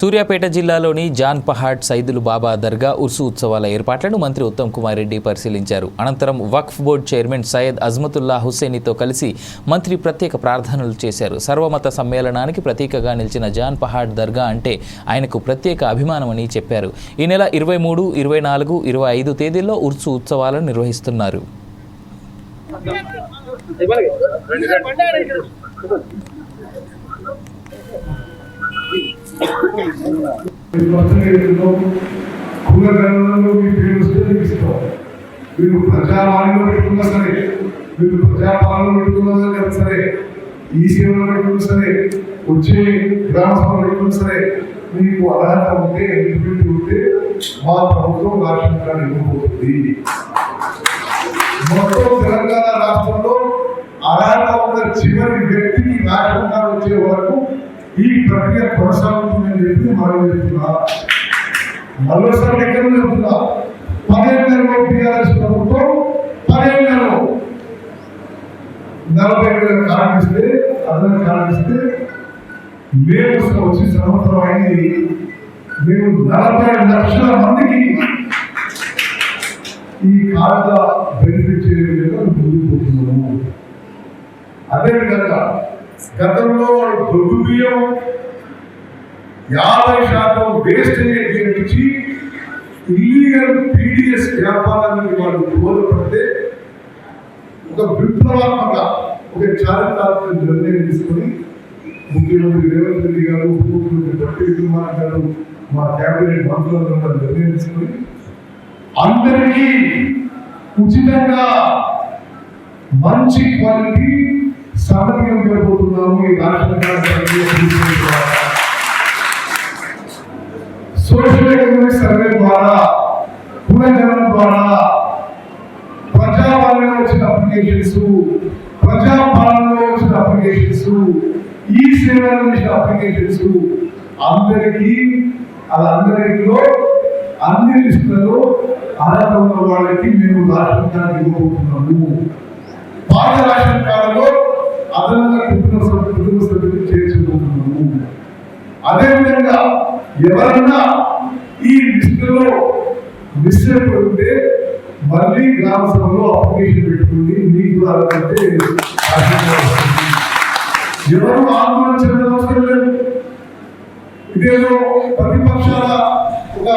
సూర్యాపేట జిల్లాలోని జాన్ పహాడ్ సైదులు బాబా దర్గా ఉర్సు ఉత్సవాల ఏర్పాట్లను మంత్రి ఉత్తమ్ కుమార్ రెడ్డి పరిశీలించారు. అనంతరం వక్ఫ్ బోర్డు చైర్మన్ సయ్యద్ అజ్మతుల్లా హుస్సేనితో కలిసి మంత్రి ప్రత్యేక ప్రార్థనలు చేశారు. సర్వమత సమ్మేళనానికి ప్రతీకగా నిలిచిన జాన్ పహాడ్ దర్గా అంటే ఆయనకు ప్రత్యేక అభిమానమని చెప్పారు. ఈ నెల 23, 24, 25 తేదీల్లో ఉర్సు ఉత్సవాలను నిర్వహిస్తున్నారు. ప్రజాపాలన పెట్టుకున్నా సరే, మీరు ప్రజాపాలన పెట్టుకున్నా సరే, ఈ సేవలు పెట్టుకున్నా సరే, వచ్చే గ్రామ సభలు పెట్టుకున్నా సరే, మీకు అర్హత ఉంటే ఎలిజిబిలిటీ ఉంటే మా ప్రభుత్వం రేషన్ కార్డు ఇవ్వబోతుంది. మొత్తం తెలంగాణ రాష్ట్రంలో అర్హత ఉన్న చివరి వ్యక్తికి రేషన్ కార్డు వచ్చే వరకు ఈ ప్రక్రియ కొనసాగుతుందని చెప్పి మనం చెప్తున్నా. మరోసారి ఎక్కడ చెప్తున్నా, 10 నెలల్లో టీఆర్ఎస్ ప్రభుత్వం 10 నెలల్లో 40,000 కార్డు ఇస్తే, అదన కార్డు ఇస్తే మేము వచ్చి సంవత్సరం అయింది. మేము 40 లక్షల మందికి ఈ కార్డు బెనిఫిట్ చేయడం విధంగా ముందుకు పోతున్నాము. అదేవిధంగా గతంలో దొడ్డు బియ్యం 50% వేస్టేజ్ నుంచి ఇల్లీగల్ పీడిఎస్ వ్యాపారానికి వాళ్ళు తోడ్పడితే ఒక విప్లవాత్మక, ఒక చారిత్రాత్మక నిర్ణయం తీసుకొని ముఖ్యమంత్రి రేవంత్ రెడ్డి గారు, ఉప ముఖ్యమంత్రి బట్టి విక్రమార్క గారు, మా క్యాబినెట్ మంత్రులందరూ నిర్ణయం తీసుకొని అందరికీ ఉచితంగా మంచి క్వాలిటీ సన్నబియ్యం పెరుగుతున్నాము. ఈ రాష్ట్ర సోషల్ ఎకనామిక్ సర్వే ద్వారా, పునర్జనం ద్వారా, ప్రజాపాలనలో వచ్చిన అప్లికేషన్స్, ప్రజాపాలనలో వచ్చిన అప్లికేషన్స్, ఈ సేవలో వచ్చిన అప్లికేషన్స్ అందరికీ అందరిలో అన్ని లిస్టులలో అర్హత ఉన్న వాళ్ళకి మేము రేషన్ కార్డు ఇవ్వబోతున్నాము. పాత రేషన్ కార్డులో అదనంగా కుటుంబ సభ్యులు చేర్చుకుంటున్నాము. అదేవిధంగా ఎవరన్నా ఈ లిస్టులో మిస్ అయిపోతే మళ్ళీ గ్రామ సభలో అప్లికేషన్ పెట్టుకుని మీకు అలాంటి ఎవరు ఆందోళన చెందడం అవసరం లేదు. ఇదేదో ప్రతిపక్షాల ఒక